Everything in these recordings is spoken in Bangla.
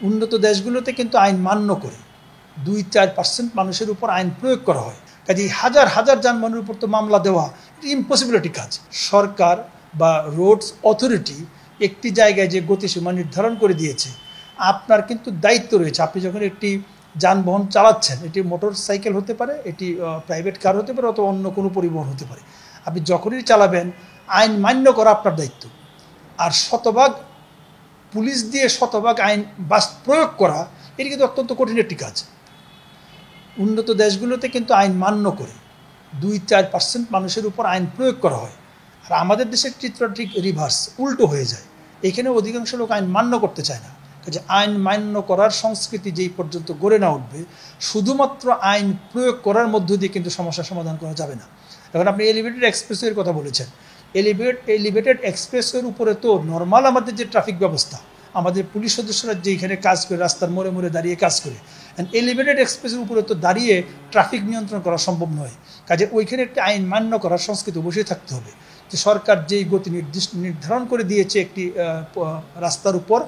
উন্নত দেশগুলোতে কিন্তু আইন মান্য করে 2-4% মানুষের উপর আইন প্রয়োগ করা হয়। কাজে হাজার হাজার যানবাহনের উপর তো মামলা দেওয়া এটা ইম্পসিবিলিটি কাজ। সরকার বা রোডস অথরিটি একটি জায়গায় যে গতিসীমা নির্ধারণ করে দিয়েছে, আপনার কিন্তু দায়িত্ব রয়েছে। আপনি যখন একটি যানবাহন চালাচ্ছেন, এটি মোটর সাইকেল হতে পারে, এটি প্রাইভেট কার হতে পারে, অথবা অন্য কোনো পরিবহন হতে পারে, আপনি যখনই চালাবেন আইন মান্য করা আপনার দায়িত্ব। আর শতভাগ পুলিশ দিয়ে শতভাগ আইন প্রয়োগ করা এটি কিন্তু অত্যন্ত কঠিন একটি কাজ। উন্নত দেশগুলোতে কিন্তু আইন মান্য করে 2-4% মানুষের উপর আইন প্রয়োগ করা হয়। আর আমাদের দেশের চিত্র ঠিক রিভার্স, উল্টো হয়ে যায়। এখানে অধিকাংশ লোক আইন মান্য করতে চায় না। যে আইন মান্য করার সংস্কৃতি যেই পর্যন্ত গড়ে না উঠবে, শুধুমাত্র আইন প্রয়োগ করার মধ্য দিয়ে কিন্তু সমস্যার সমাধান করা যাবে না। এখন আপনি এলিভেটেড এক্সপ্রেসওয়ের কথা বলেছেন। এলিভেটেড এক্সপ্রেসওয়ের উপরে তো নর্মাল আমাদের যে ট্রাফিক ব্যবস্থা, আমাদের পুলিশ সদস্যরা যেখানে কাজ করে, রাস্তার মোড়ে মোড়ে দাঁড়িয়ে কাজ করে, এলিভেটেড এক্সপ্রেসের উপরে তো দাঁড়িয়ে ট্রাফিক নিয়ন্ত্রণ করা সম্ভব নয়। কাজে ওইখানে একটি আইন মান্য করার সংস্কৃতি অবশ্যই থাকতে হবে। যে সরকার যেই গতি নির্ধারণ করে দিয়েছে একটি রাস্তার উপর,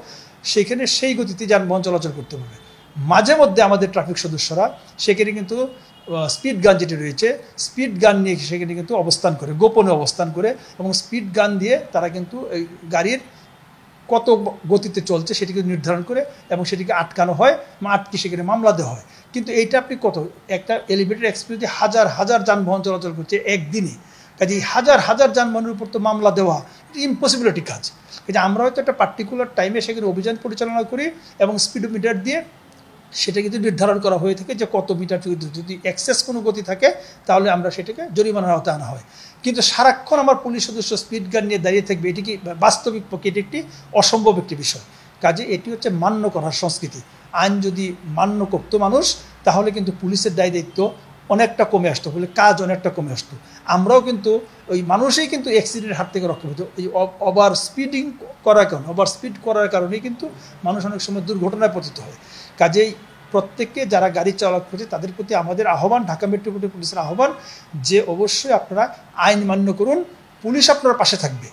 সেখানে সেই গতিতে যানবাহন চলাচল করতে হবে। মাঝে মধ্যে আমাদের ট্রাফিক সদস্যরা সেখানে কিন্তু স্পিড গান যেটি রয়েছে, স্পিড গান নিয়ে সেখানে কিন্তু অবস্থান করে, গোপনে অবস্থান করে, এবং স্পিড গান দিয়ে তারা কিন্তু এই গাড়ির কত গতিতে চলছে সেটিকে নির্ধারণ করে এবং সেটিকে আটকানো হয়, আটকে সেখানে মামলা দেওয়া হয়। কিন্তু এইটা আপনি একটা এলিভেটেড এক্সপ্রেসে হাজার হাজার যানবাহন চলাচল করছে একদিনে। কাজে হাজার হাজার যানবাহনের উপর তো মামলা দেওয়া এটা ইম্পসিবিলিটি কাজ। কাজে আমরা হয়তো একটা পার্টিকুলার টাইমে সেখানে অভিযান পরিচালনা করি এবং স্পিডোমিটার দিয়ে সেটা কিন্তু নির্ধারণ করা হয়ে থাকে যে কত মিটার, যদি এক্সেস কোনো গতি থাকে তাহলে আমরা সেটাকে জরিমানার আওতায় আনা হয়। কিন্তু সারাক্ষণ আমার পুলিশ সদস্য স্পিড গান নিয়ে দাঁড়িয়ে থাকবে, এটি কি বাস্তবিক পক্ষে এটি একটি অসম্ভব একটি বিষয়। কাজে এটি হচ্ছে মান্য করার সংস্কৃতি। আইন যদি মান্য করতো মানুষ, তাহলে কিন্তু পুলিশের দায় দায়িত্ব অনেকটা কমে আসতো, বলে কাজ অনেকটা কমে আসতো। আমরাও কিন্তু ওই মানুষই কিন্তু অ্যাক্সিডেন্টের হাত থেকে রক্ষা পেত। এই ওভার স্পিড করার কারণেই কিন্তু মানুষ অনেক সময় দুর্ঘটনায় পতিত হয়। কাজেই প্রত্যেককে যারা গাড়ি চালক করছে তাদের প্রতি আমাদের আহ্বান, ঢাকা মেট্রোপলিটন পুলিশের আহ্বান যে অবশ্যই আপনারা আইন মান্য করুন, পুলিশ আপনার পাশে থাকবে।